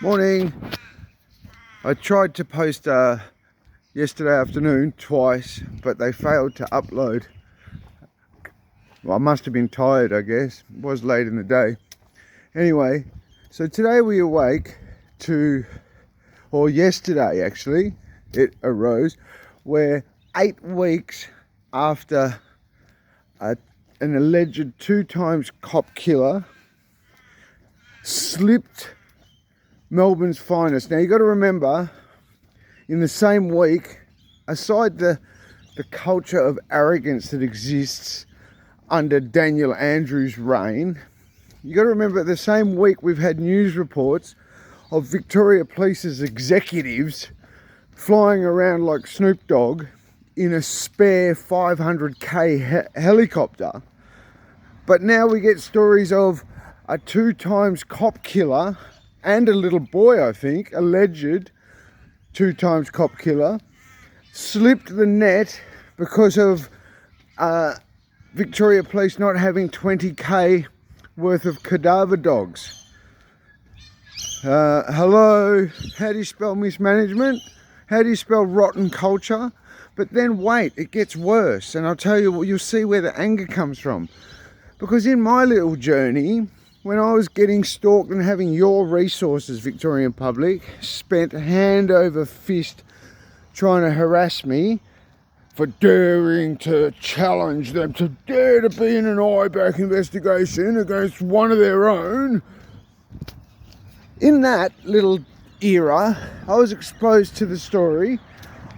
Morning. I tried to post yesterday afternoon twice, but they failed to upload. Well, I must have been tired, I guess. It was late in the day. Anyway, so today we awake to, or yesterday actually, it arose, where 8 weeks after an alleged 2 times cop killer slipped Melbourne's finest. Now you got to remember, in the same week, aside the culture of arrogance that exists under Daniel Andrews' reign, you got to remember the same week we've had news reports of Victoria Police's executives flying around like Snoop Dogg in a spare 500k helicopter. But now we get stories of a 2 times cop killer and a little boy, I think, alleged 2 times cop killer, slipped the net because of Victoria Police not having 20k worth of cadaver dogs. Hello, how do you spell mismanagement? How do you spell rotten culture? But then wait, it gets worse, and I'll tell you, you'll see where the anger comes from. Because in my little journey, when I was getting stalked and having your resources, Victorian public, spent hand over fist trying to harass me for daring to challenge them, to dare to be in an eye-back investigation against one of their own. In that little era, I was exposed to the story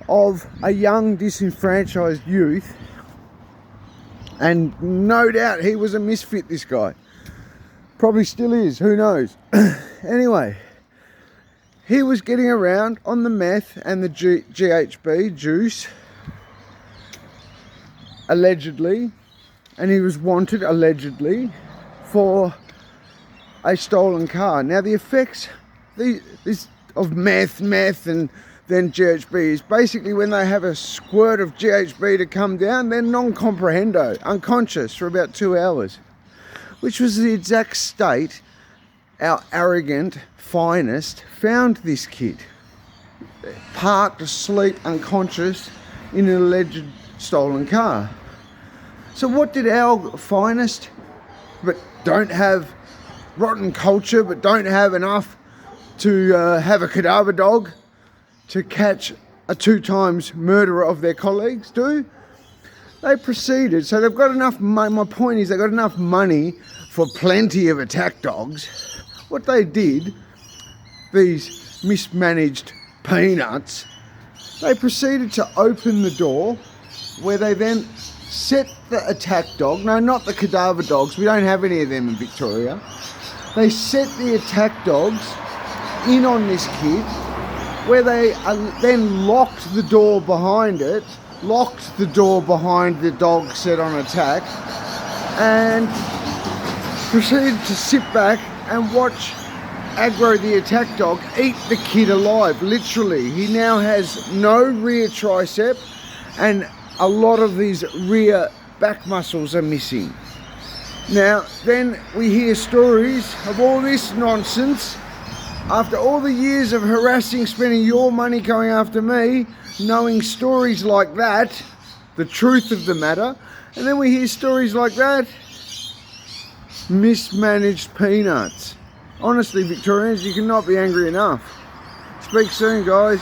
of a young disenfranchised youth, and no doubt he was a misfit, this guy. Probably still is, who knows. Anyway, he was getting around on the meth and the GHB juice, allegedly, and he was wanted, allegedly, for a stolen car. Now the effects of meth and then GHB is basically when they have a squirt of GHB to come down, they're non-comprehendo, unconscious for about 2 hours. Which was the exact state our arrogant finest found this kid. Parked asleep, unconscious, in an alleged stolen car. So what did our finest, but don't have rotten culture, but don't have enough to have a cadaver dog to catch a 2 times murderer of their colleagues do? They proceeded, so they've got enough money. My point is, they've got enough money for plenty of attack dogs. What they did, these mismanaged peanuts, they proceeded to open the door where they then set the attack dog, no, not the cadaver dogs, we don't have any of them in Victoria. They set the attack dogs in on this kid, where they then locked the door behind it, locked the door behind the dog set on attack, and proceeded to sit back and watch Aggro, the attack dog, eat the kid alive, literally. He now has no rear tricep and a lot of these rear back muscles are missing. Now, then we hear stories of all this nonsense after all the years of harassing, spending your money going after me, knowing stories like that, the truth of the matter, and then we hear stories like that. Mismanaged peanuts. Honestly, Victorians, you cannot be angry enough. Speak soon, guys.